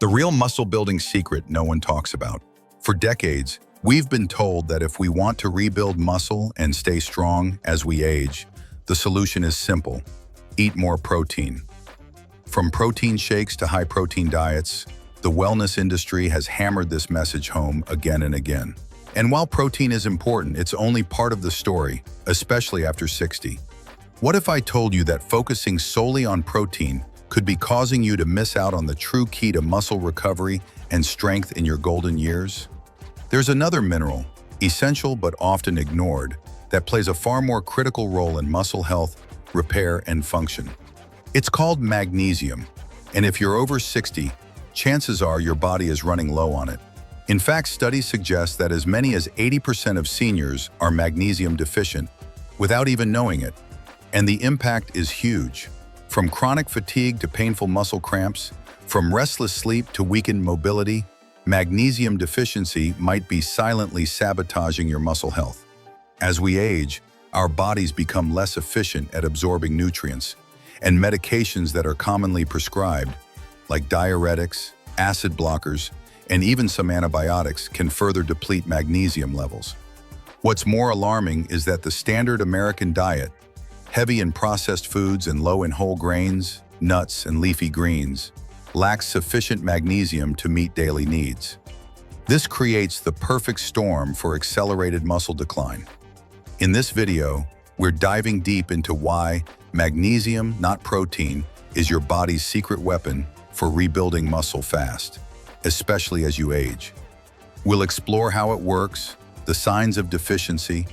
The real muscle-building secret no one talks about. For decades, we've been told that if we want to rebuild muscle and stay strong as we age, the solution is simple: eat more protein. From protein shakes to high-protein diets, the wellness industry has hammered this message home again and again. And while protein is important, it's only part of the story, especially after 60. What if I told you that focusing solely on protein could be causing you to miss out on the true key to muscle recovery and strength in your golden years? There's another mineral, essential but often ignored, that plays a far more critical role in muscle health, repair, and function. It's called magnesium, and if you're over 60, chances are your body is running low on it. In fact, studies suggest that as many as 80% of seniors are magnesium deficient without even knowing it, and the impact is huge. From chronic fatigue to painful muscle cramps, from restless sleep to weakened mobility, magnesium deficiency might be silently sabotaging your muscle health. As we age, our bodies become less efficient at absorbing nutrients, and medications that are commonly prescribed, like diuretics, acid blockers, and even some antibiotics, can further deplete magnesium levels. What's more alarming is that the standard American diet, heavy in processed foods and low in whole grains, nuts, and leafy greens, lacks sufficient magnesium to meet daily needs. This creates the perfect storm for accelerated muscle decline. In this video, we're diving deep into why magnesium, not protein, is your body's secret weapon for rebuilding muscle fast, especially as you age. We'll explore how it works, the signs of deficiency,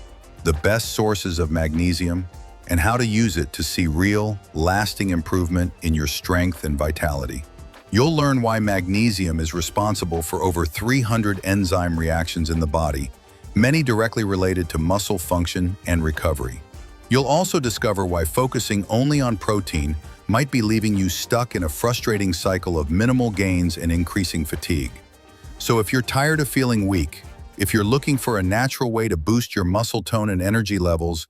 the best sources of magnesium, and how to use it to see real, lasting improvement in your strength and vitality. You'll learn why magnesium is responsible for over 300 enzyme reactions in the body, many directly related to muscle function and recovery. You'll also discover why focusing only on protein might be leaving you stuck in a frustrating cycle of minimal gains and increasing fatigue. So if you're tired of feeling weak, if you're looking for a natural way to boost your muscle tone and energy levels,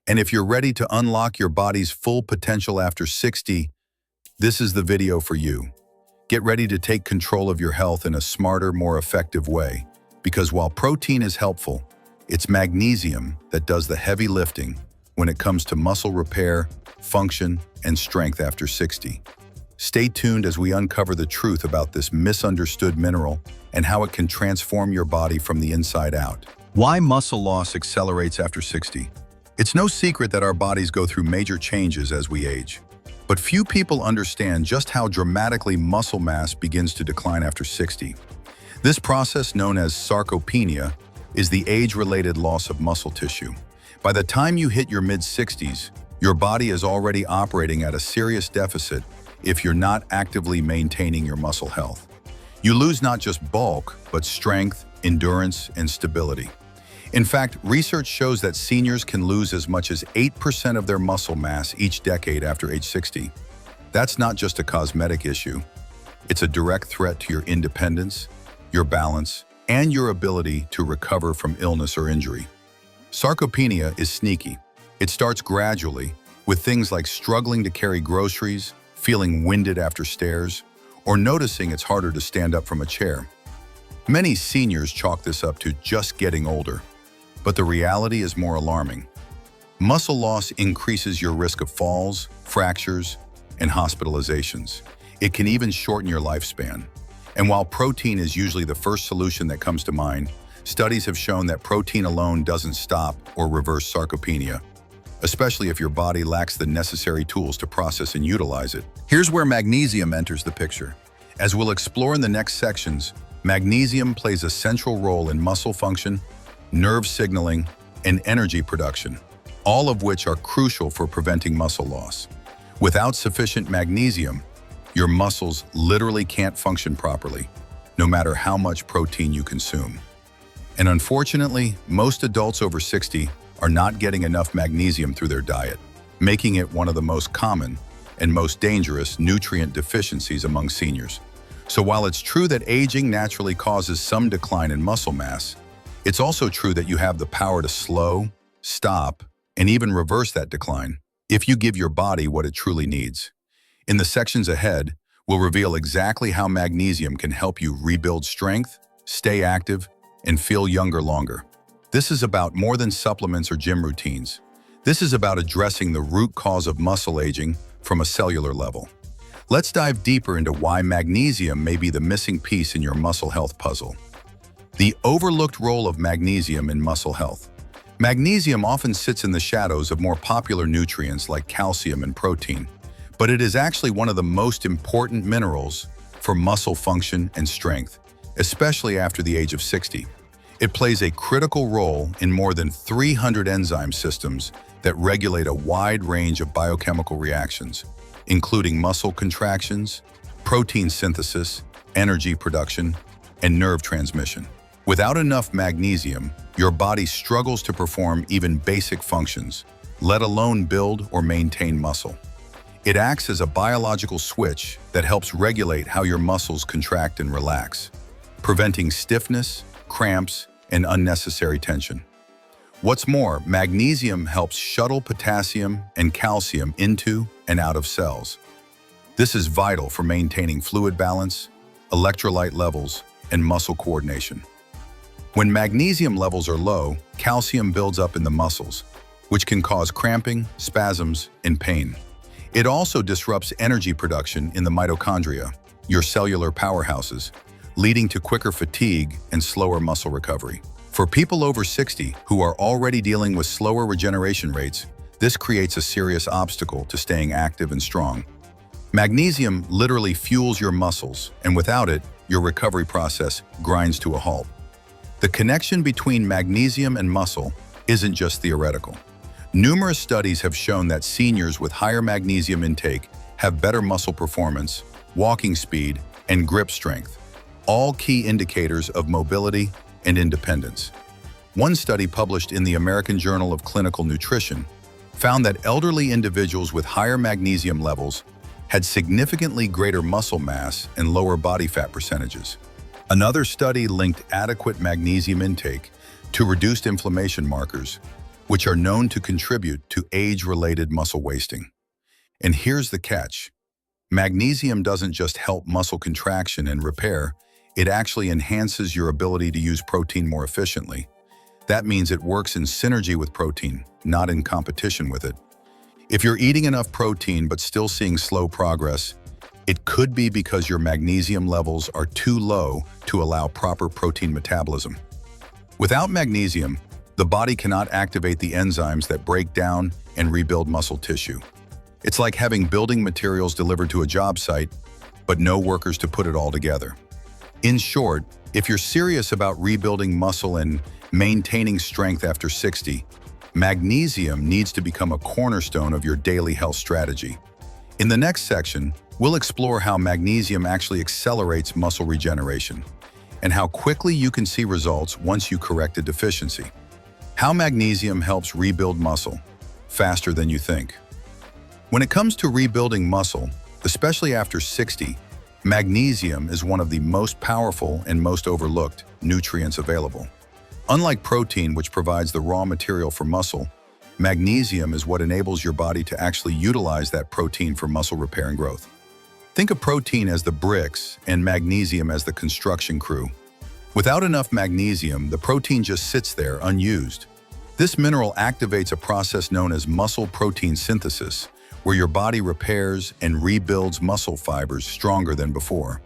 and if you're ready to unlock your body's full potential after 60, this is the video for you. Get ready to take control of your health in a smarter, more effective way. Because while protein is helpful, it's magnesium that does the heavy lifting when it comes to muscle repair, function, and strength after 60. Stay tuned as we uncover the truth about this misunderstood mineral and how it can transform your body from the inside out. Why muscle loss accelerates after 60? It's no secret that our bodies go through major changes as we age. But few people understand just how dramatically muscle mass begins to decline after 60. This process, known as sarcopenia, is the age-related loss of muscle tissue. By the time you hit your mid-60s, your body is already operating at a serious deficit if you're not actively maintaining your muscle health. You lose not just bulk, but strength, endurance, and stability. In fact, research shows that seniors can lose as much as 8% of their muscle mass each decade after age 60. That's not just a cosmetic issue. It's a direct threat to your independence, your balance, and your ability to recover from illness or injury. Sarcopenia is sneaky. It starts gradually, with things like struggling to carry groceries, feeling winded after stairs, or noticing it's harder to stand up from a chair. Many seniors chalk this up to just getting older. But the reality is more alarming. Muscle loss increases your risk of falls, fractures, and hospitalizations. It can even shorten your lifespan. And while protein is usually the first solution that comes to mind, studies have shown that protein alone doesn't stop or reverse sarcopenia, especially if your body lacks the necessary tools to process and utilize it. Here's where magnesium enters the picture. As we'll explore in the next sections, magnesium plays a central role in muscle function, nerve signaling, and energy production, all of which are crucial for preventing muscle loss. Without sufficient magnesium, your muscles literally can't function properly, no matter how much protein you consume. And unfortunately, most adults over 60 are not getting enough magnesium through their diet, making it one of the most common and most dangerous nutrient deficiencies among seniors. So while it's true that aging naturally causes some decline in muscle mass, it's also true that you have the power to slow, stop, and even reverse that decline if you give your body what it truly needs. In the sections ahead, we'll We'll reveal exactly how magnesium can help you rebuild strength, stay active, and feel younger longer. This is about more than supplements or gym routines. This is about addressing the root cause of muscle aging from a cellular level. Let's dive deeper into why magnesium may be the missing piece in your muscle health puzzle. The overlooked role of magnesium in muscle health. Magnesium often sits in the shadows of more popular nutrients like calcium and protein, but it is actually one of the most important minerals for muscle function and strength, especially after the age of 60. It plays a critical role in more than 300 enzyme systems that regulate a wide range of biochemical reactions, including muscle contractions, protein synthesis, energy production, and nerve transmission. Without enough magnesium, your body struggles to perform even basic functions, let alone build or maintain muscle. It acts as a biological switch that helps regulate how your muscles contract and relax, preventing stiffness, cramps, and unnecessary tension. What's more, magnesium helps shuttle potassium and calcium into and out of cells. This is vital for maintaining fluid balance, electrolyte levels, and muscle coordination. When magnesium levels are low, calcium builds up in the muscles, which can cause cramping, spasms, and pain. It also disrupts energy production in the mitochondria, your cellular powerhouses, leading to quicker fatigue and slower muscle recovery. For people over 60 who are already dealing with slower regeneration rates, this creates a serious obstacle to staying active and strong. Magnesium literally fuels your muscles, and without it, your recovery process grinds to a halt. The connection between magnesium and muscle isn't just theoretical. Numerous studies have shown that seniors with higher magnesium intake have better muscle performance, walking speed, and grip strength, all key indicators of mobility and independence. One study published in the American Journal of Clinical Nutrition found that elderly individuals with higher magnesium levels had significantly greater muscle mass and lower body fat percentages. Another study linked adequate magnesium intake to reduced inflammation markers, which are known to contribute to age-related muscle wasting. And here's the catch. Magnesium doesn't just help muscle contraction and repair, it actually enhances your ability to use protein more efficiently. That means it works in synergy with protein, not in competition with it. If you're eating enough protein but still seeing slow progress, it could be because your magnesium levels are too low to allow proper protein metabolism. Without magnesium, the body cannot activate the enzymes that break down and rebuild muscle tissue. It's like having building materials delivered to a job site, but no workers to put it all together. In short, if you're serious about rebuilding muscle and maintaining strength after 60, magnesium needs to become a cornerstone of your daily health strategy. In the next section, we'll explore how magnesium actually accelerates muscle regeneration and how quickly you can see results once you correct a deficiency. How magnesium helps rebuild muscle faster than you think. When it comes to rebuilding muscle, especially after 60, magnesium is one of the most powerful and most overlooked nutrients available. Unlike protein, which provides the raw material for muscle, magnesium is what enables your body to actually utilize that protein for muscle repair and growth. Think of protein as the bricks and magnesium as the construction crew. Without enough magnesium, the protein just sits there unused. This mineral activates a process known as muscle protein synthesis, where your body repairs and rebuilds muscle fibers stronger than before.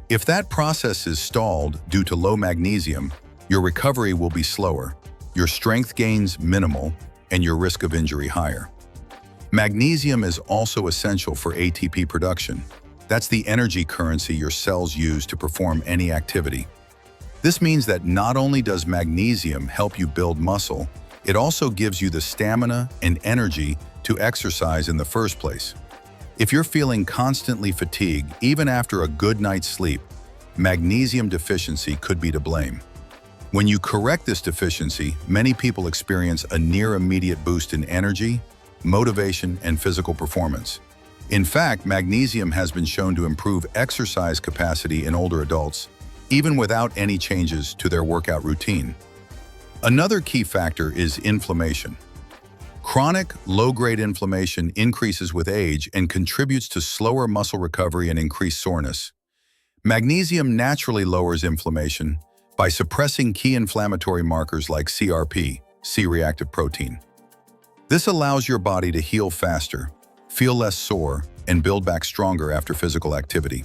If that process is stalled due to low magnesium, your recovery will be slower, your strength gains minimal, and your risk of injury higher. Magnesium is also essential for ATP production. That's the energy currency your cells use to perform any activity. This means that not only does magnesium help you build muscle, it also gives you the stamina and energy to exercise in the first place. If you're feeling constantly fatigued, even after a good night's sleep, magnesium deficiency could be to blame. When you correct this deficiency, many people experience a near immediate boost in energy, motivation, and physical performance. In fact, magnesium has been shown to improve exercise capacity in older adults, even without any changes to their workout routine. Another key factor is inflammation. Chronic, low-grade inflammation increases with age and contributes to slower muscle recovery and increased soreness. Magnesium naturally lowers inflammation by suppressing key inflammatory markers like CRP, C-reactive protein. This allows your body to heal faster, feel less sore, and build back stronger after physical activity.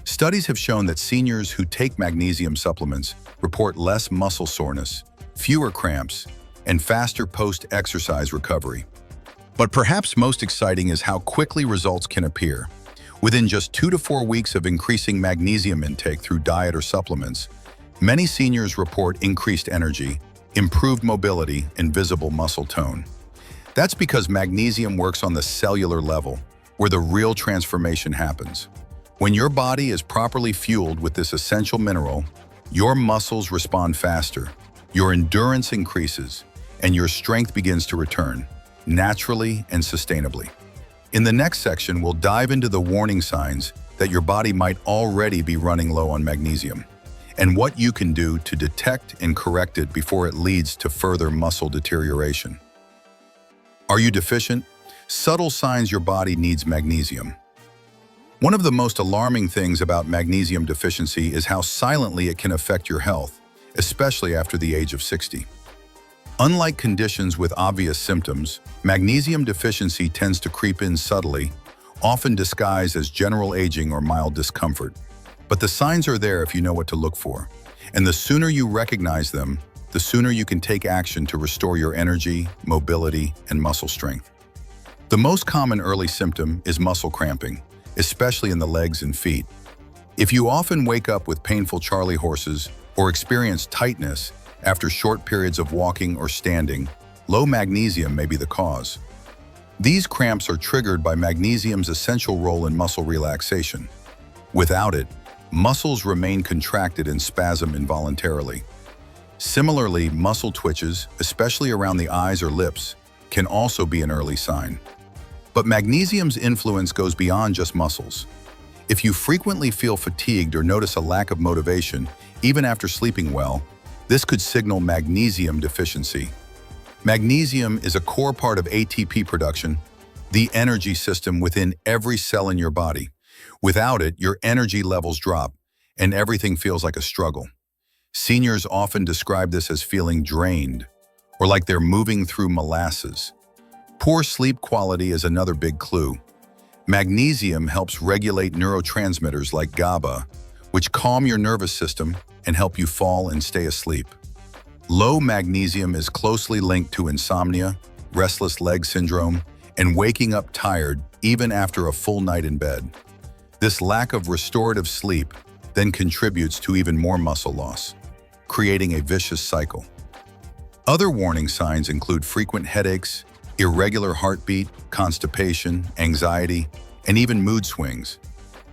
Studies have shown that seniors who take magnesium supplements report less muscle soreness, fewer cramps, and faster post-exercise recovery. But perhaps most exciting is how quickly results can appear. Within just 2 to 4 weeks of increasing magnesium intake through diet or supplements, many seniors report increased energy, improved mobility, and visible muscle tone. That's because magnesium works on the cellular level, where the real transformation happens. When your body is properly fueled with this essential mineral, your muscles respond faster, your endurance increases, and your strength begins to return, naturally and sustainably. In the next section, we'll dive into the warning signs that your body might already be running low on magnesium, and what you can do to detect and correct it before it leads to further muscle deterioration. Are you deficient? Subtle signs your body needs magnesium. One of the most alarming things about magnesium deficiency is how silently it can affect your health, especially after the age of 60. Unlike conditions with obvious symptoms, magnesium deficiency tends to creep in subtly, often disguised as general aging or mild discomfort. But the signs are there if you know what to look for. And the sooner you recognize them, the sooner you can take action to restore your energy, mobility, and muscle strength. The most common early symptom is muscle cramping, especially in the legs and feet. If you often wake up with painful Charlie horses or experience tightness after short periods of walking or standing, low magnesium may be the cause. These cramps are triggered by magnesium's essential role in muscle relaxation. Without it, muscles remain contracted and spasm involuntarily. Similarly, muscle twitches, especially around the eyes or lips, can also be an early sign. But magnesium's influence goes beyond just muscles. If you frequently feel fatigued or notice a lack of motivation, even after sleeping well, this could signal magnesium deficiency. Magnesium is a core part of ATP production, the energy system within every cell in your body. Without it, your energy levels drop, and everything feels like a struggle. Seniors often describe this as feeling drained, or like they're moving through molasses. Poor sleep quality is another big clue. Magnesium helps regulate neurotransmitters like GABA, which calm your nervous system and help you fall and stay asleep. Low magnesium is closely linked to insomnia, restless leg syndrome, and waking up tired even after a full night in bed. This lack of restorative sleep then contributes to even more muscle loss, creating a vicious cycle. Other warning signs include frequent headaches, irregular heartbeat, constipation, anxiety, and even mood swings.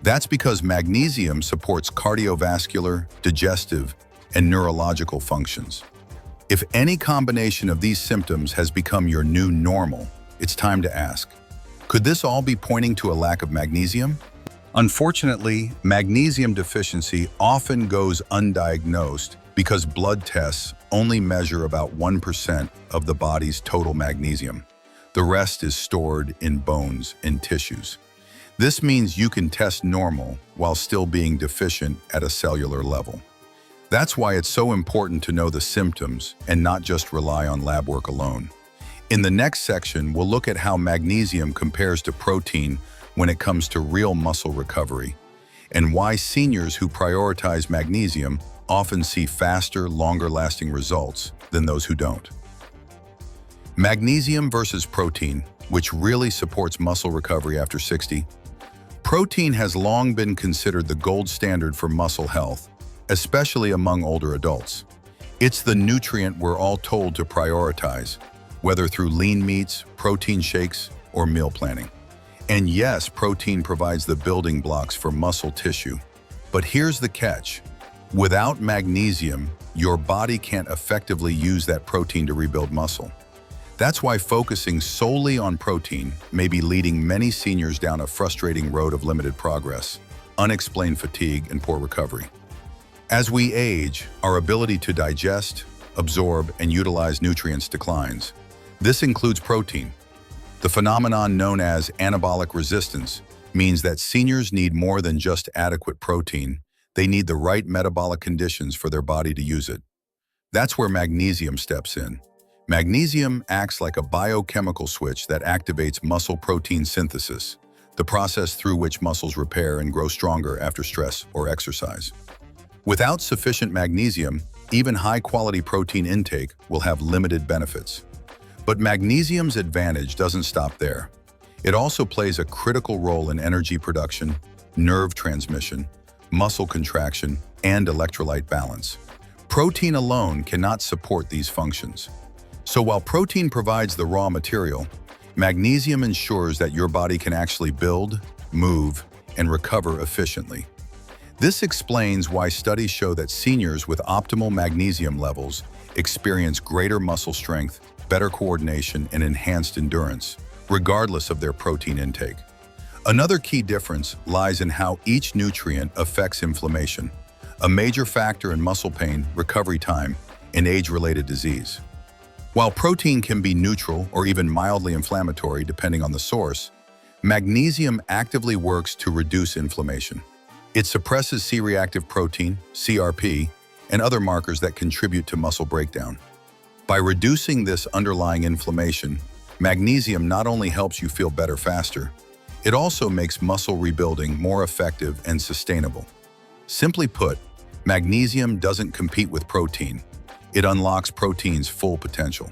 That's because magnesium supports cardiovascular, digestive, and neurological functions. If any combination of these symptoms has become your new normal, it's time to ask, could this all be pointing to a lack of magnesium? Unfortunately, magnesium deficiency often goes undiagnosed because blood tests only measure about 1% of the body's total magnesium. The rest is stored in bones and tissues. This means you can test normal while still being deficient at a cellular level. That's why it's so important to know the symptoms and not just rely on lab work alone. In the next section, we'll look at how magnesium compares to protein when it comes to real muscle recovery, and why seniors who prioritize magnesium often see faster, longer-lasting results than those who don't. Magnesium versus protein, which really supports muscle recovery after 60. Protein has long been considered the gold standard for muscle health, especially among older adults. It's the nutrient we're all told to prioritize, whether through lean meats, protein shakes, or meal planning. And yes, protein provides the building blocks for muscle tissue. But here's the catch. Without magnesium, your body can't effectively use that protein to rebuild muscle. That's why focusing solely on protein may be leading many seniors down a frustrating road of limited progress, unexplained fatigue, and poor recovery. As we age, our ability to digest, absorb, and utilize nutrients declines. This includes protein. The phenomenon known as anabolic resistance means that seniors need more than just adequate protein. They need the right metabolic conditions for their body to use it. That's where magnesium steps in. Magnesium acts like a biochemical switch that activates muscle protein synthesis, the process through which muscles repair and grow stronger after stress or exercise. Without sufficient magnesium, even high-quality protein intake will have limited benefits. But magnesium's advantage doesn't stop there. It also plays a critical role in energy production, nerve transmission, muscle contraction, and electrolyte balance. Protein alone cannot support these functions. So while protein provides the raw material, magnesium ensures that your body can actually build, move, and recover efficiently. This explains why studies show that seniors with optimal magnesium levels experience greater muscle strength, better coordination, and enhanced endurance, regardless of their protein intake. Another key difference lies in how each nutrient affects inflammation, a major factor in muscle pain, recovery time, and age-related disease. While protein can be neutral or even mildly inflammatory depending on the source, magnesium actively works to reduce inflammation. It suppresses C-reactive protein, CRP, and other markers that contribute to muscle breakdown. By reducing this underlying inflammation, magnesium not only helps you feel better faster, it also makes muscle rebuilding more effective and sustainable. Simply put, magnesium doesn't compete with protein. It unlocks protein's full potential.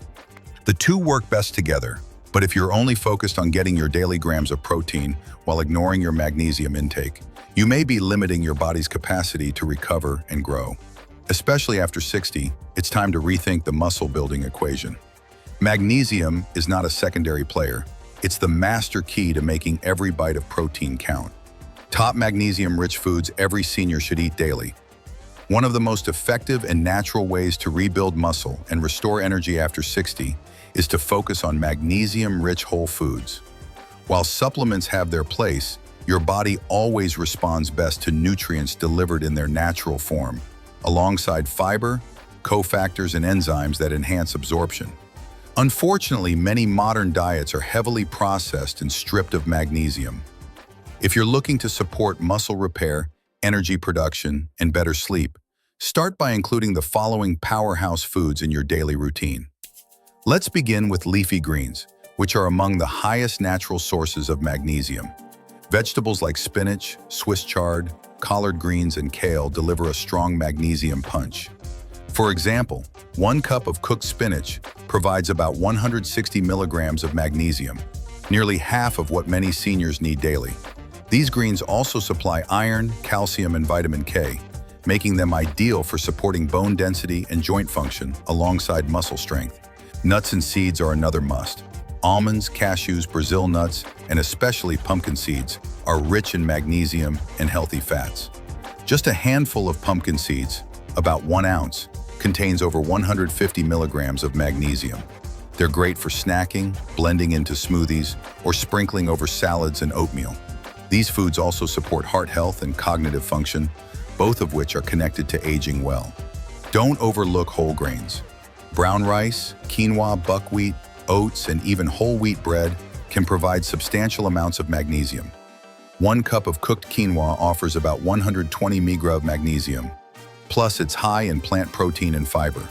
The two work best together, but if you're only focused on getting your daily grams of protein while ignoring your magnesium intake, you may be limiting your body's capacity to recover and grow. Especially after 60, it's time to rethink the muscle-building equation. Magnesium is not a secondary player. It's the master key to making every bite of protein count. Top magnesium-rich foods every senior should eat daily. One of the most effective and natural ways to rebuild muscle and restore energy after 60 is to focus on magnesium-rich whole foods. While supplements have their place, your body always responds best to nutrients delivered in their natural form, alongside fiber, cofactors, and enzymes that enhance absorption. Unfortunately, many modern diets are heavily processed and stripped of magnesium. If you're looking to support muscle repair, energy production, and better sleep, start by including the following powerhouse foods in your daily routine. Let's begin with leafy greens, which are among the highest natural sources of magnesium. Vegetables like spinach, Swiss chard, collard greens, and kale deliver a strong magnesium punch. For example, 1 cup of cooked spinach provides about 160 milligrams of magnesium, nearly half of what many seniors need daily. These greens also supply iron, calcium, and vitamin K, making them ideal for supporting bone density and joint function alongside muscle strength. Nuts and seeds are another must. Almonds, cashews, Brazil nuts, and especially pumpkin seeds are rich in magnesium and healthy fats. Just a handful of pumpkin seeds, about 1 ounce, contains over 150 milligrams of magnesium. They're great for snacking, blending into smoothies, or sprinkling over salads and oatmeal. These foods also support heart health and cognitive function, both of which are connected to aging well. Don't overlook whole grains. Brown rice, quinoa, buckwheat, oats, and even whole wheat bread can provide substantial amounts of magnesium. 1 cup of cooked quinoa offers about 120 mg of magnesium, plus it's high in plant protein and fiber.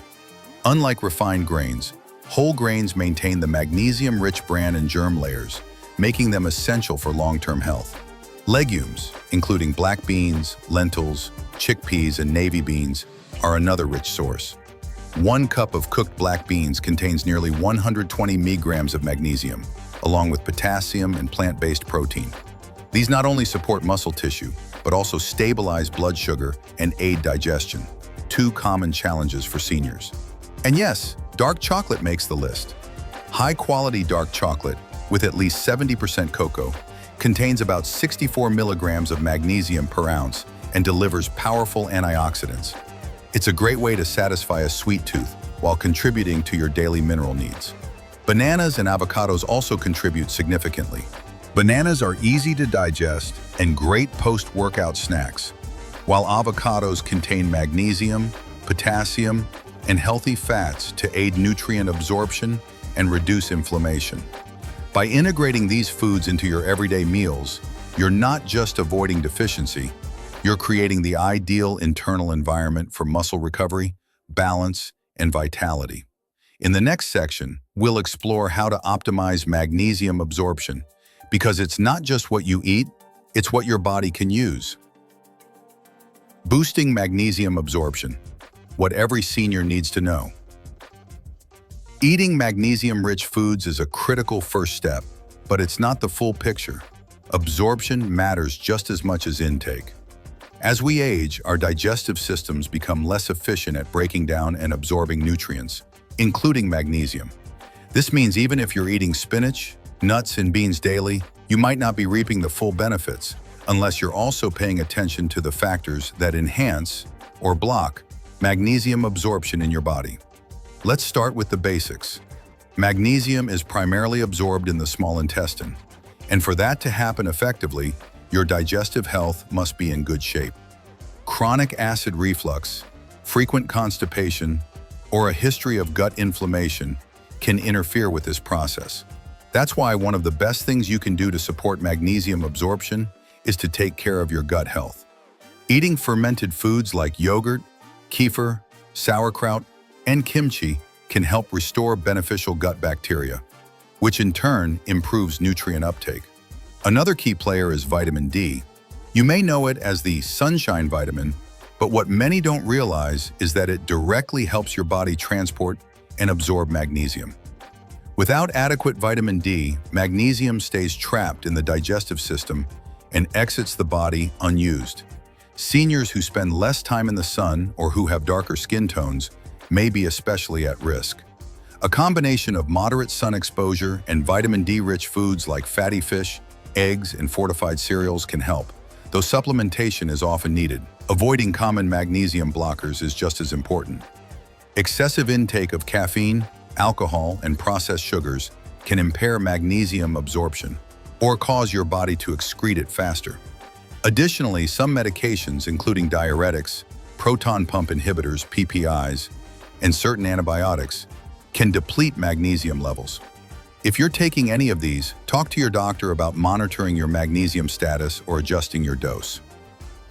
Unlike refined grains, whole grains maintain the magnesium-rich bran and germ layers, making them essential for long-term health. Legumes, including black beans, lentils, chickpeas, and navy beans, are another rich source. 1 cup of cooked black beans contains nearly 120 mg of magnesium, along with potassium and plant-based protein. These not only support muscle tissue, but also stabilize blood sugar and aid digestion, 2 common challenges for seniors. And yes, dark chocolate makes the list. High-quality dark chocolate, with at least 70% cocoa, contains about 64 milligrams of magnesium per ounce and delivers powerful antioxidants. It's a great way to satisfy a sweet tooth while contributing to your daily mineral needs. Bananas and avocados also contribute significantly. Bananas are easy to digest and great post-workout snacks, while avocados contain magnesium, potassium, and healthy fats to aid nutrient absorption and reduce inflammation. By integrating these foods into your everyday meals, you're not just avoiding deficiency, you're creating the ideal internal environment for muscle recovery, balance, and vitality. In the next section, we'll explore how to optimize magnesium absorption, because it's not just what you eat, it's what your body can use. Boosting magnesium absorption, what every senior needs to know. Eating magnesium-rich foods is a critical first step, but it's not the full picture. Absorption matters just as much as intake. As we age, our digestive systems become less efficient at breaking down and absorbing nutrients, including magnesium. This means even if you're eating spinach, nuts, and beans daily, you might not be reaping the full benefits unless you're also paying attention to the factors that enhance or block magnesium absorption in your body. Let's start with the basics. Magnesium is primarily absorbed in the small intestine, and for that to happen effectively, your digestive health must be in good shape. Chronic acid reflux, frequent constipation, or a history of gut inflammation can interfere with this process. That's why one of the best things you can do to support magnesium absorption is to take care of your gut health. Eating fermented foods like yogurt, kefir, sauerkraut, and kimchi can help restore beneficial gut bacteria, which in turn improves nutrient uptake. Another key player is vitamin D. You may know it as the sunshine vitamin, but what many don't realize is that it directly helps your body transport and absorb magnesium. Without adequate vitamin D, magnesium stays trapped in the digestive system and exits the body unused. Seniors who spend less time in the sun or who have darker skin tones may be especially at risk. A combination of moderate sun exposure and vitamin D-rich foods like fatty fish, eggs, and fortified cereals can help, though supplementation is often needed. Avoiding common magnesium blockers is just as important. Excessive intake of caffeine, alcohol, and processed sugars can impair magnesium absorption or cause your body to excrete it faster. Additionally, some medications, including diuretics, proton pump inhibitors, PPIs, and certain antibiotics, can deplete magnesium levels. If you're taking any of these, talk to your doctor about monitoring your magnesium status or adjusting your dose.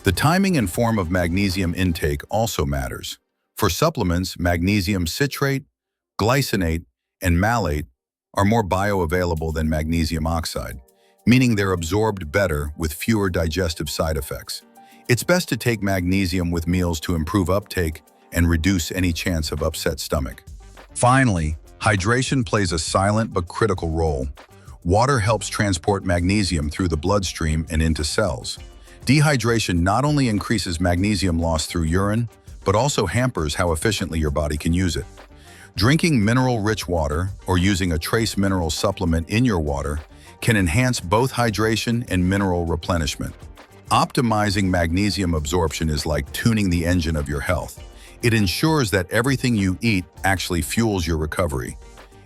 The timing and form of magnesium intake also matters. For supplements, magnesium citrate, glycinate, and malate are more bioavailable than magnesium oxide, meaning they're absorbed better with fewer digestive side effects. It's best to take magnesium with meals to improve uptake and reduce any chance of upset stomach. Finally, hydration plays a silent but critical role. Water helps transport magnesium through the bloodstream and into cells. Dehydration not only increases magnesium loss through urine, but also hampers how efficiently your body can use it. Drinking mineral-rich water or using a trace mineral supplement in your water can enhance both hydration and mineral replenishment. Optimizing magnesium absorption is like tuning the engine of your health. It ensures that everything you eat actually fuels your recovery.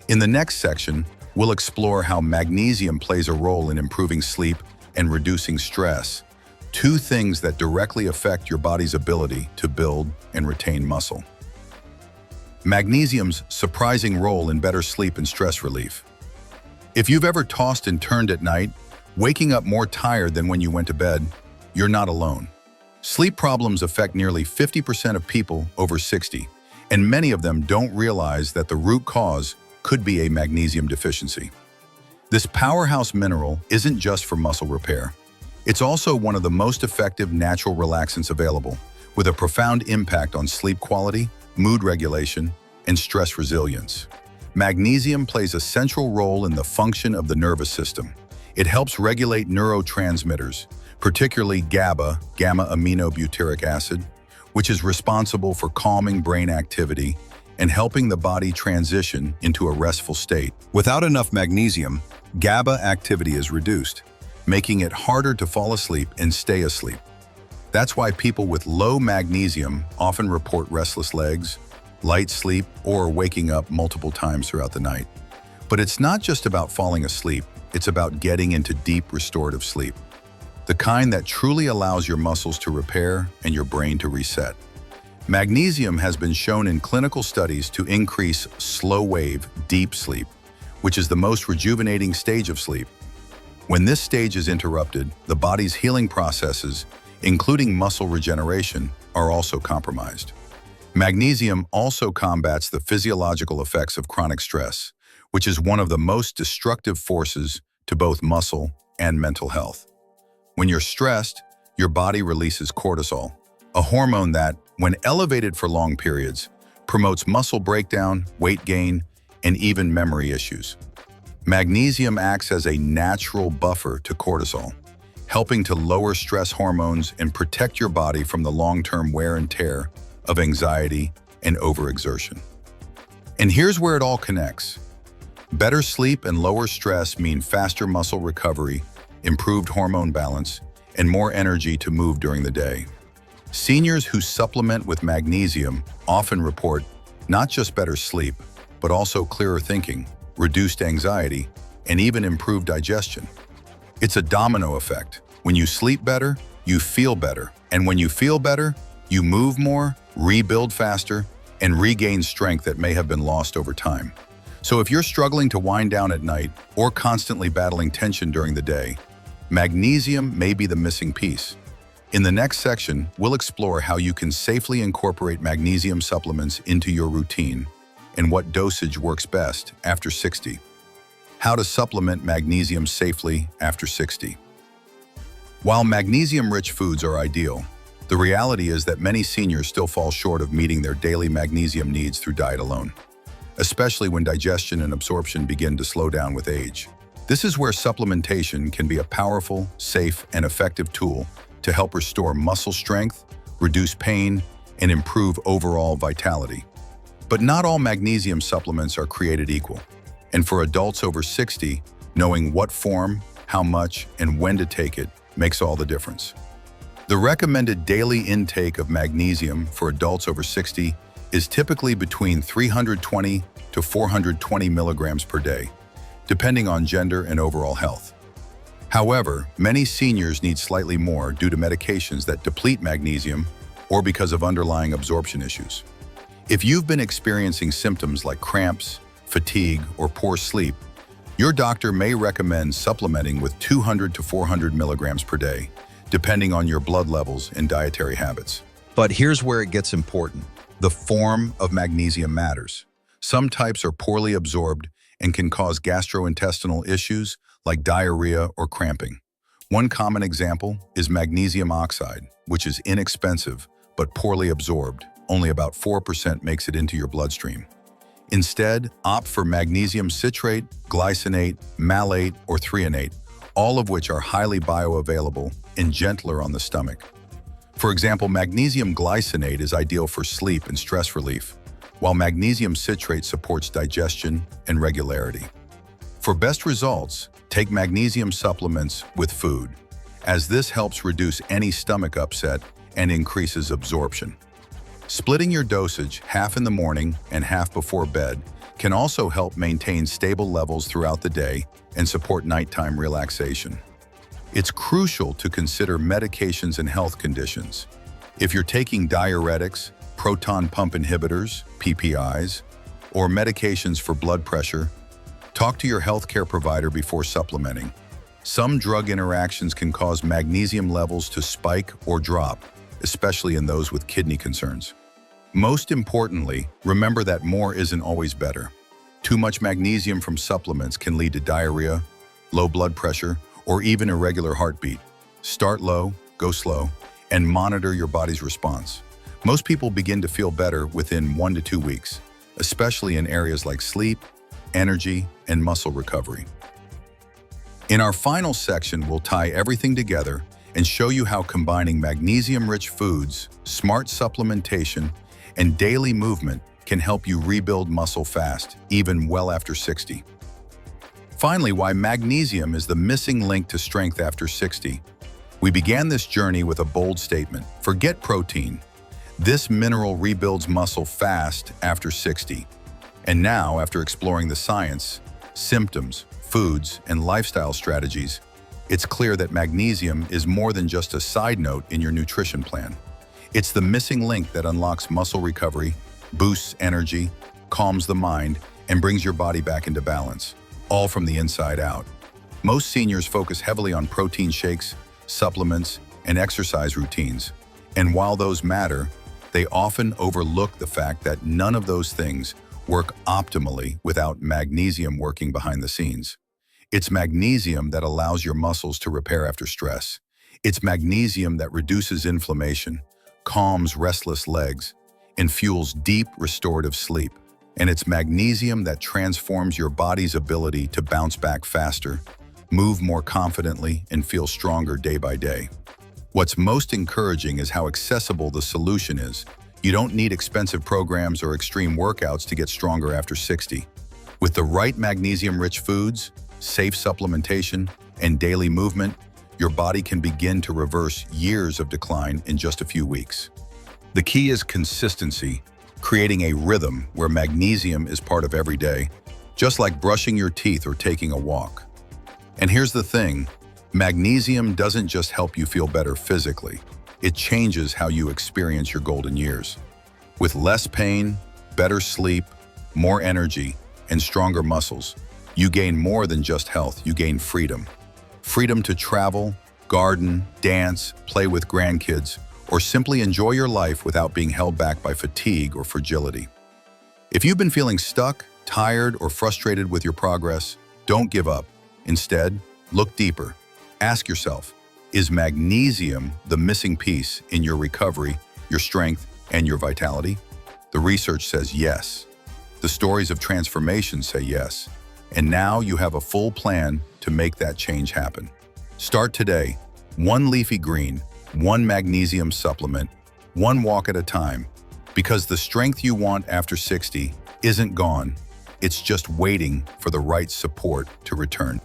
In the next section, we'll explore how magnesium plays a role in improving sleep and reducing stress, two things that directly affect your body's ability to build and retain muscle. Magnesium's surprising role in better sleep and stress relief. If you've ever tossed and turned at night, waking up more tired than when you went to bed, you're not alone. Sleep problems affect nearly 50% of people over 60, and many of them don't realize that the root cause could be a magnesium deficiency. This powerhouse mineral isn't just for muscle repair. It's also one of the most effective natural relaxants available, with a profound impact on sleep quality, mood regulation, and stress resilience. Magnesium plays a central role in the function of the nervous system. It helps regulate neurotransmitters, particularly GABA, gamma-aminobutyric acid, which is responsible for calming brain activity and helping the body transition into a restful state. Without enough magnesium, GABA activity is reduced, making it harder to fall asleep and stay asleep. That's why people with low magnesium often report restless legs, light sleep, or waking up multiple times throughout the night. But it's not just about falling asleep, it's about getting into deep restorative sleep, the kind that truly allows your muscles to repair and your brain to reset. Magnesium has been shown in clinical studies to increase slow-wave, deep sleep, which is the most rejuvenating stage of sleep. When this stage is interrupted, the body's healing processes, including muscle regeneration, are also compromised. Magnesium also combats the physiological effects of chronic stress, which is one of the most destructive forces to both muscle and mental health. When you're stressed, your body releases cortisol, a hormone that, when elevated for long periods, promotes muscle breakdown, weight gain, and even memory issues. Magnesium acts as a natural buffer to cortisol, helping to lower stress hormones and protect your body from the long-term wear and tear of anxiety and overexertion. And here's where it all connects. Better sleep and lower stress mean faster muscle recovery, improved hormone balance, and more energy to move during the day. Seniors who supplement with magnesium often report not just better sleep, but also clearer thinking, reduced anxiety, and even improved digestion. It's a domino effect. When you sleep better, you feel better. And when you feel better, you move more, rebuild faster, and regain strength that may have been lost over time. So if you're struggling to wind down at night or constantly battling tension during the day, magnesium may be the missing piece. In the next section, we'll explore how you can safely incorporate magnesium supplements into your routine and what dosage works best after 60. How to supplement magnesium safely after 60. While magnesium-rich foods are ideal, the reality is that many seniors still fall short of meeting their daily magnesium needs through diet alone, especially when digestion and absorption begin to slow down with age. This is where supplementation can be a powerful, safe, and effective tool to help restore muscle strength, reduce pain, and improve overall vitality. But not all magnesium supplements are created equal. And for adults over 60, knowing what form, how much, and when to take it makes all the difference. The recommended daily intake of magnesium for adults over 60 is typically between 320 to 420 milligrams per day, depending on gender and overall health. However, many seniors need slightly more due to medications that deplete magnesium or because of underlying absorption issues. If you've been experiencing symptoms like cramps, fatigue, or poor sleep, your doctor may recommend supplementing with 200 to 400 milligrams per day, depending on your blood levels and dietary habits. But here's where it gets important. The form of magnesium matters. Some types are poorly absorbed and can cause gastrointestinal issues like diarrhea or cramping. One common example is magnesium oxide, which is inexpensive but poorly absorbed. Only about 4% makes it into your bloodstream. Instead, opt for magnesium citrate, glycinate, malate, or threonate, all of which are highly bioavailable and gentler on the stomach. For example, magnesium glycinate is ideal for sleep and stress relief, while magnesium citrate supports digestion and regularity. For best results, take magnesium supplements with food, as this helps reduce any stomach upset and increases absorption. Splitting your dosage half in the morning and half before bed can also help maintain stable levels throughout the day and support nighttime relaxation. It's crucial to consider medications and health conditions. If you're taking diuretics, proton pump inhibitors, PPIs, or medications for blood pressure, talk to your healthcare provider before supplementing. Some drug interactions can cause magnesium levels to spike or drop, especially in those with kidney concerns. Most importantly, remember that more isn't always better. Too much magnesium from supplements can lead to diarrhea, low blood pressure, or even irregular heartbeat. Start low, go slow, and monitor your body's response. Most people begin to feel better within 1 to 2 weeks, especially in areas like sleep, energy, and muscle recovery. In our final section, we'll tie everything together and show you how combining magnesium-rich foods, smart supplementation, and daily movement can help you rebuild muscle fast, even well after 60. Finally, why magnesium is the missing link to strength after 60. We began this journey with a bold statement: forget protein. This mineral rebuilds muscle fast after 60. And now, after exploring the science, symptoms, foods, and lifestyle strategies, it's clear that magnesium is more than just a side note in your nutrition plan. It's the missing link that unlocks muscle recovery, boosts energy, calms the mind, and brings your body back into balance. all from the inside out. Most seniors focus heavily on protein shakes, supplements, and exercise routines. And while those matter, they often overlook the fact that none of those things work optimally without magnesium working behind the scenes. It's magnesium that allows your muscles to repair after stress. It's magnesium that reduces inflammation, calms restless legs, and fuels deep restorative sleep. And it's magnesium that transforms your body's ability to bounce back faster, move more confidently, and feel stronger day by day. What's most encouraging is how accessible the solution is. You don't need expensive programs or extreme workouts to get stronger after 60. With the right magnesium-rich foods, safe supplementation, and daily movement, your body can begin to reverse years of decline in just a few weeks. The key is consistency, creating a rhythm where magnesium is part of every day, just like brushing your teeth or taking a walk. And here's the thing, magnesium doesn't just help you feel better physically, it changes how you experience your golden years. With less pain, better sleep, more energy, and stronger muscles, you gain more than just health, you gain freedom. Freedom to travel, garden, dance, play with grandkids, or simply enjoy your life without being held back by fatigue or fragility. If you've been feeling stuck, tired, or frustrated with your progress, don't give up. Instead, look deeper. Ask yourself, is magnesium the missing piece in your recovery, your strength, and your vitality? The research says yes. The stories of transformation say yes. And now you have a full plan to make that change happen. Start today. One leafy green, one magnesium supplement, one walk at a time. Because the strength you want after 60 isn't gone. It's just waiting for the right support to return.